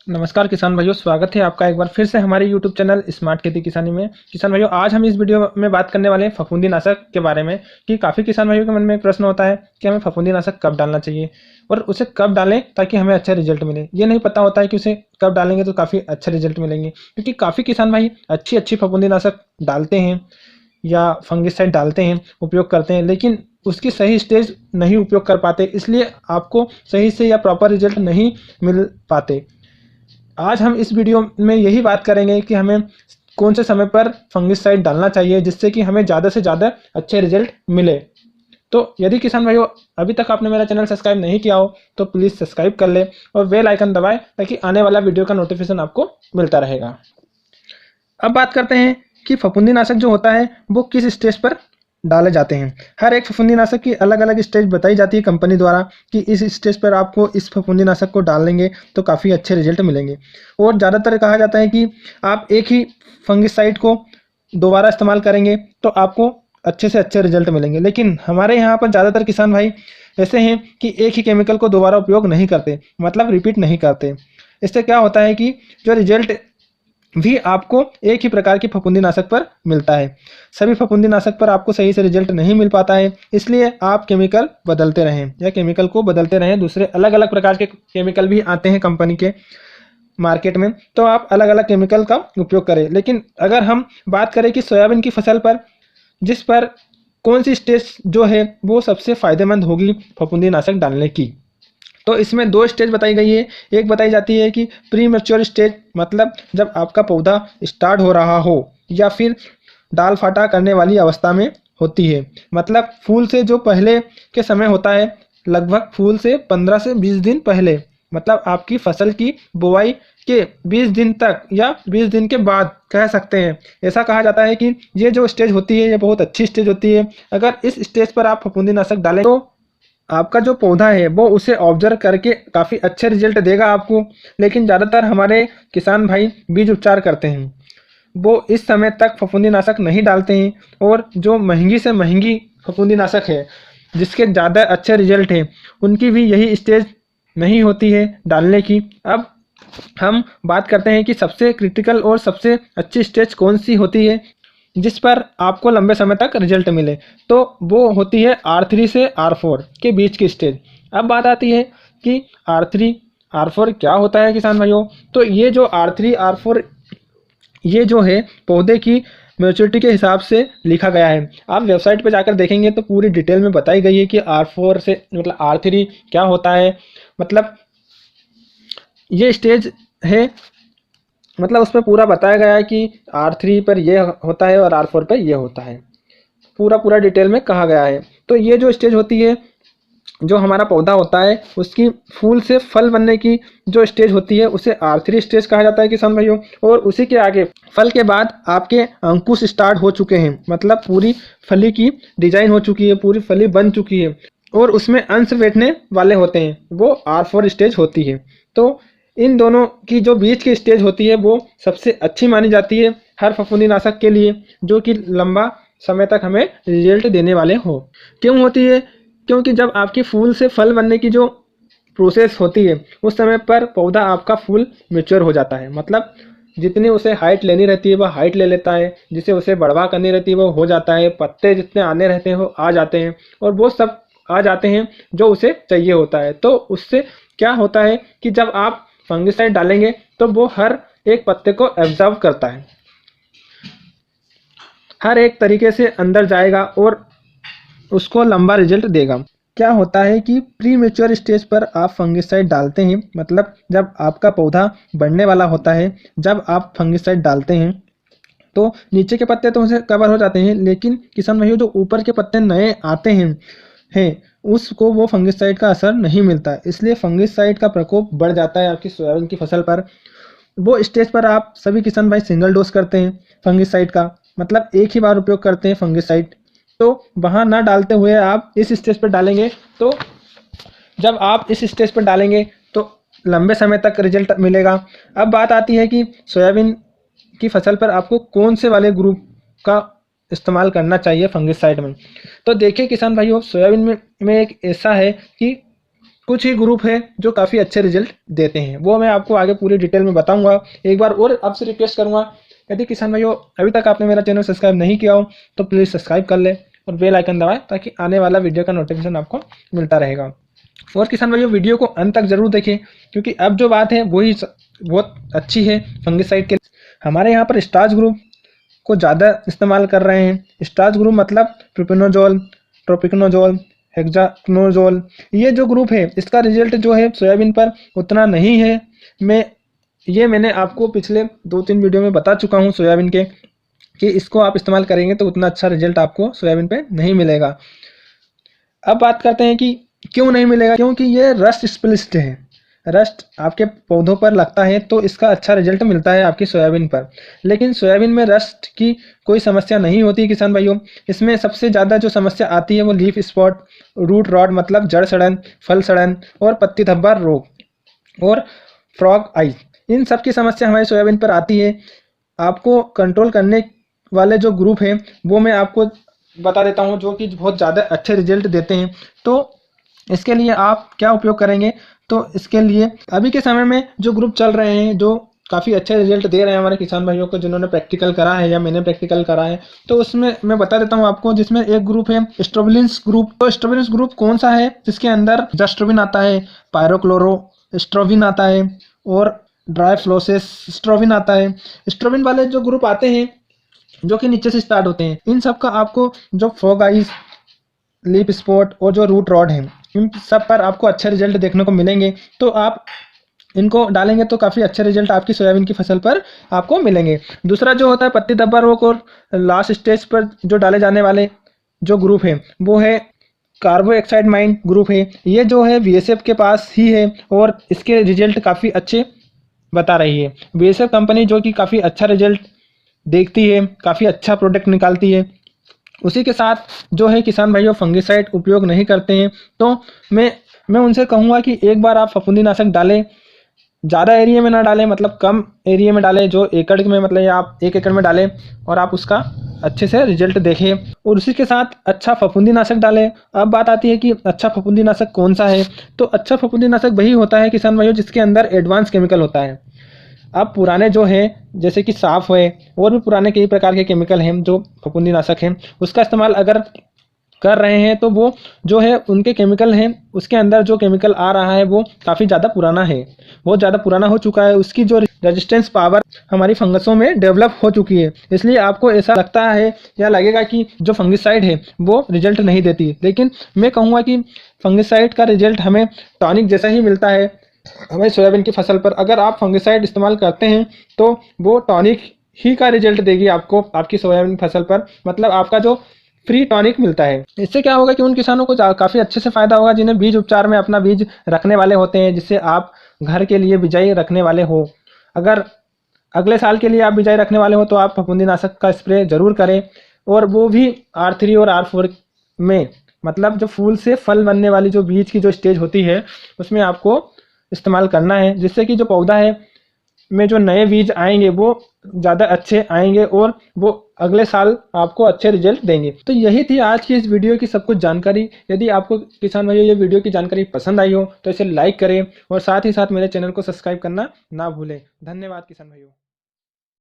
नमस्कार किसान भाइयों, स्वागत है आपका एक बार फिर से हमारे YouTube चैनल स्मार्ट खेती किसानी में। किसान भाइयों, आज हम इस वीडियो में बात करने वाले हैं फफूंदी नाशक के बारे में कि काफ़ी किसान भाइयों के मन में एक प्रश्न होता है कि हमें फफूंदी नाशक कब डालना चाहिए और उसे कब डालें ताकि हमें अच्छा रिजल्ट मिले। ये नहीं पता होता है कि उसे कब डालेंगे तो काफ़ी अच्छे रिजल्ट मिलेंगे, क्योंकि काफ़ी किसान भाई अच्छी फफूंदी नाशक डालते हैं या फंगिसाइड डालते हैं, उपयोग करते हैं, लेकिन उसकी सही स्टेज नहीं उपयोग कर पाते, इसलिए आपको सही से या प्रॉपर रिजल्ट नहीं मिल पाते। आज हम इस वीडियो में यही बात करेंगे कि हमें कौन से समय पर फंगिसाइड डालना चाहिए जिससे कि हमें ज़्यादा से ज़्यादा अच्छे रिजल्ट मिले। तो यदि किसान भाइयों अभी तक आपने मेरा चैनल सब्सक्राइब नहीं किया हो तो प्लीज़ सब्सक्राइब कर ले और बेल आइकन दबाएं ताकि आने वाला वीडियो का नोटिफिकेशन आपको मिलता रहेगा। अब बात करते हैं कि फफूंदी नाशक जो होता है वो किस स्टेज पर डाले जाते हैं। हर एक फफूंदी नाशक की अलग अलग स्टेज बताई जाती है कंपनी द्वारा कि इस स्टेज पर आपको इस फफूंदी नाशक को डालेंगे तो काफ़ी अच्छे रिजल्ट मिलेंगे। और ज़्यादातर कहा जाता है कि आप एक ही फंगिसाइड को दोबारा इस्तेमाल करेंगे तो आपको अच्छे से अच्छे रिजल्ट मिलेंगे, लेकिन हमारे यहाँ पर ज़्यादातर किसान भाई ऐसे हैं कि एक ही केमिकल को दोबारा उपयोग नहीं करते, मतलब रिपीट नहीं करते। इससे क्या होता है कि जो रिजल्ट भी आपको एक ही प्रकार की फफूंदी नाशक पर मिलता है, सभी फफूंदी नाशक पर आपको सही से रिजल्ट नहीं मिल पाता है। इसलिए आप केमिकल बदलते रहें या केमिकल को बदलते रहें। दूसरे अलग अलग प्रकार के केमिकल भी आते हैं कंपनी के मार्केट में, तो आप अलग अलग केमिकल का उपयोग करें। लेकिन अगर हम बात करें कि सोयाबीन की फसल पर जिस पर कौन सी स्टेज जो है वो सबसे फ़ायदेमंद होगी फफूंदी नाशक डालने की, तो इसमें दो स्टेज बताई गई है। एक बताई जाती है कि प्री मैच्योर स्टेज, मतलब जब आपका पौधा स्टार्ट हो रहा हो या फिर डाल फाटा करने वाली अवस्था में होती है, मतलब फूल से जो पहले के समय होता है, लगभग फूल से 15 से 20 दिन पहले, मतलब आपकी फसल की बुआई के 20 दिन तक या 20 दिन के बाद कह सकते हैं। ऐसा कहा जाता है कि ये जो स्टेज होती है ये बहुत अच्छी स्टेज होती है। अगर इस स्टेज पर आप फफूंदी नाशक डालें तो आपका जो पौधा है वो उसे ऑब्जर्व करके काफ़ी अच्छे रिजल्ट देगा आपको। लेकिन ज़्यादातर हमारे किसान भाई बीज उपचार करते हैं, वो इस समय तक फफूंदी नाशक नहीं डालते हैं, और जो महंगी से महंगी फफूंदी नाशक है जिसके ज़्यादा अच्छे रिजल्ट हैं उनकी भी यही स्टेज नहीं होती है डालने की। अब हम बात करते हैं कि सबसे क्रिटिकल और सबसे अच्छी स्टेज कौन सी होती है जिस पर आपको लंबे समय तक रिजल्ट मिले, तो वो होती है R3 से R4 के बीच की स्टेज। अब बात आती है कि R3 R4 क्या होता है किसान भाइयों। तो ये जो R3 R4 ये जो है पौधे की मैच्योरिटी के हिसाब से लिखा गया है। आप वेबसाइट पर जाकर देखेंगे तो पूरी डिटेल में बताई गई है कि R4 से मतलब R3 क्या होता है। मतलब ये स्टेज है, मतलब उसमें पूरा बताया गया है कि R3 पर ये होता है और R4 पर ये होता है, पूरा डिटेल में कहा गया है। तो ये जो स्टेज होती है, जो हमारा पौधा होता है उसकी फूल से फल बनने की जो स्टेज होती है उसे R3 स्टेज कहा जाता है किसान भाइयों। और उसी के आगे फल के बाद आपके अंकुश स्टार्ट हो चुके हैं, मतलब पूरी फली की डिजाइन हो चुकी है, पूरी फली बन चुकी है और उसमें अंश बैठने वाले होते हैं, वो R4 स्टेज होती है। तो इन दोनों की जो बीच की स्टेज होती है वो सबसे अच्छी मानी जाती है हर फफूंदी नाशक के लिए, जो कि लंबा समय तक हमें रिजल्ट देने वाले हो। क्यों होती है? क्योंकि जब आपकी फूल से फल बनने की जो प्रोसेस होती है उस समय पर पौधा आपका फूल मैच्योर हो जाता है, मतलब जितनी उसे हाइट लेनी रहती है वह हाइट ले लेता है, जिसे उसे बढ़वा करनी रहती है वो हो जाता है, पत्ते जितने आने रहते हैं वो आ जाते हैं, और वो सब आ जाते हैं जो उसे चाहिए होता है। तो उससे क्या होता है कि जब आप फंगिसाइड डालेंगे तो वो हर एक पत्ते को एब्जॉर्ब करता है, हर एक तरीके से अंदर जाएगा और उसको लंबा रिजल्ट देगा। क्या होता है कि प्री मैच्योर स्टेज पर आप फंगिसाइड डालते हैं, मतलब जब आपका पौधा बढ़ने वाला होता है, जब आप फंगिसाइड डालते हैं तो नीचे के पत्ते तो उसे कवर हो जाते हैं, लेकिन किसान भाइयों जो ऊपर के पत्ते नए आते हैं उसको वो फंगिसाइड का असर नहीं मिलता, इसलिए फंगिसाइड का प्रकोप बढ़ जाता है आपकी सोयाबीन की फसल पर। वो स्टेज पर आप सभी किसान भाई सिंगल डोज करते हैं फंगिसाइड का, मतलब एक ही बार उपयोग करते हैं फंगिसाइड। तो वहाँ ना डालते हुए आप इस स्टेज पर डालेंगे, तो जब आप इस स्टेज पर डालेंगे तो लंबे समय तक रिजल्ट मिलेगा। अब बात आती है कि सोयाबीन की फसल पर आपको कौन से वाले ग्रुप का इस्तेमाल करना चाहिए फंगिसाइड में। तो देखिए किसान भाइयों, सोयाबीन में एक ऐसा है कि कुछ ही ग्रुप है जो काफ़ी अच्छे रिजल्ट देते हैं, वो मैं आपको आगे पूरी डिटेल में बताऊंगा। एक बार और आपसे रिक्वेस्ट करूंगा, यदि किसान भाइयों अभी तक आपने मेरा चैनल सब्सक्राइब नहीं किया हो तो प्लीज़ सब्सक्राइब कर ले और बेल आइकन दबाएं ताकि आने वाला वीडियो का नोटिफिकेशन आपको मिलता रहेगा। और किसान भाइयों वीडियो को अंत तक जरूर देखें, क्योंकि अब जो बात है वही बहुत अच्छी है फंगिसाइड के। हमारे यहाँ पर स्टार्च ग्रुप को ज़्यादा इस्तेमाल कर रहे हैं। स्टार्च ग्रुप मतलब प्रोपिनोजोल, ट्रोपिकनोजोल, हेक्साकोनाजोल, ये जो ग्रुप है इसका रिजल्ट जो है सोयाबीन पर उतना नहीं है। मैंने आपको पिछले 2-3 वीडियो में बता चुका हूँ सोयाबीन के, कि इसको आप इस्तेमाल करेंगे तो उतना अच्छा रिजल्ट आपको सोयाबीन पे नहीं मिलेगा। अब बात करते हैं कि क्यों नहीं मिलेगा, क्योंकि ये रस्ट स्पेशलिस्ट है। रस्ट आपके पौधों पर लगता है तो इसका अच्छा रिजल्ट मिलता है आपकी सोयाबीन पर, लेकिन सोयाबीन में रस्ट की कोई समस्या नहीं होती किसान भाइयों। इसमें सबसे ज़्यादा जो समस्या आती है वो लीफ स्पॉट, रूट रॉट मतलब जड़ सड़न, फल सड़न और पत्ती धब्बा रोग और फ्रॉग आई, इन सब की समस्या हमारी सोयाबीन पर आती है। आपको कंट्रोल करने वाले जो ग्रुप हैं वो मैं आपको बता देता हूँ, जो कि बहुत ज़्यादा अच्छे रिजल्ट देते हैं। तो इसके लिए आप क्या उपयोग करेंगे, तो इसके लिए अभी के समय में जो ग्रुप चल रहे हैं जो काफ़ी अच्छे रिजल्ट दे रहे हैं हमारे किसान भाइयों को, जिन्होंने प्रैक्टिकल करा है या मैंने प्रैक्टिकल करा है, तो उसमें मैं बता देता हूँ आपको। जिसमें एक ग्रुप है स्ट्रोबिलिन्स ग्रुप। तो स्ट्रोबिलिन्स ग्रुप कौन सा है, जिसके अंदर जस्ट्रोबिन आता है, पायरोक्लोरो स्ट्रोबिन आता है और ड्राइफ्लोसिस स्ट्रोबिन आता है। स्ट्रोबिन वाले जो ग्रुप आते हैं जो कि नीचे से स्टार्ट होते हैं, इन सब का आपको जो फ्रॉग आइज, लीफ स्पॉट और जो रूट रॉड है, इन सब पर आपको अच्छे रिजल्ट देखने को मिलेंगे। तो आप इनको डालेंगे तो काफ़ी अच्छे रिजल्ट आपकी सोयाबीन की फसल पर आपको मिलेंगे। दूसरा जो होता है पत्ती धब्बा रोग और लास्ट स्टेज पर जो डाले जाने वाले जो ग्रुप है वो है कार्बोएक्साइड ग्रुप है। ये जो है बीएसएफ के पास ही है और इसके रिजल्ट काफ़ी अच्छे बता रही है। बीएसएफ कंपनी जो कि काफ़ी अच्छा रिजल्ट देखती है, काफ़ी अच्छा प्रोडक्ट निकालती है। उसी के साथ जो है किसान भाइयों फंगिसाइड उपयोग नहीं करते हैं, तो मैं उनसे कहूँगा कि एक बार आप फफूंदीनाशक डालें, ज़्यादा एरिया में ना डालें, मतलब कम एरिया में डालें, जो एकड़ में मतलब या आप 1 एकड़ में डालें और आप उसका अच्छे से रिजल्ट देखें। और उसी के साथ अच्छा फफूंदीनाशक डालें। अब बात आती है कि अच्छा फफूंदीनाशक कौन सा है, तो अच्छा फफूंदीनाशक वही होता है किसान भाइयों जिसके अंदर एडवांस केमिकल होता है। अब पुराने जो हैं जैसे कि साफ है और भी पुराने कई प्रकार के केमिकल हैं जो फफूंदीनाशक हैं, उसका इस्तेमाल अगर कर रहे हैं तो वो जो है उनके केमिकल हैं, उसके अंदर जो केमिकल आ रहा है वो काफ़ी ज़्यादा पुराना है, बहुत ज़्यादा पुराना हो चुका है। उसकी जो रेजिस्टेंस पावर हमारी फंगसों में डेवलप हो चुकी है, इसलिए आपको ऐसा लगता है या लगेगा कि जो फंगिसाइड है वो रिजल्ट नहीं देती। लेकिन मैं कहूँगा कि फंगिसाइड का रिजल्ट हमें टॉनिक जैसा ही मिलता है हमारी सोयाबीन की फसल पर। अगर आप फंगिसाइड इस्तेमाल करते हैं तो वो टॉनिक ही का रिजल्ट देगी आपको आपकी सोयाबीन फसल पर, मतलब आपका जो फ्री टॉनिक मिलता है। इससे क्या होगा कि उन किसानों को काफ़ी अच्छे से फ़ायदा होगा जिन्हें बीज उपचार में अपना बीज रखने वाले होते हैं, जिससे आप घर के लिए बिजाई रखने वाले हो। अगर अगले साल के लिए आप बिजाई रखने वाले हो तो आप फफूंदीनाशक का स्प्रे जरूर करें, और वो भी R3 और R4 में, मतलब जो फूल से फल बनने वाली जो बीज की जो स्टेज होती है उसमें आपको इस्तेमाल करना है, जिससे कि जो पौधा है में जो नए बीज आएंगे वो ज़्यादा अच्छे आएंगे और वो अगले साल आपको अच्छे रिजल्ट देंगे। तो यही थी आज की इस वीडियो की सब कुछ जानकारी। यदि आपको किसान भाइयों ये वीडियो की जानकारी पसंद आई हो तो इसे लाइक करें और साथ ही साथ मेरे चैनल को सब्सक्राइब करना ना भूलें। धन्यवाद किसान भाइयों।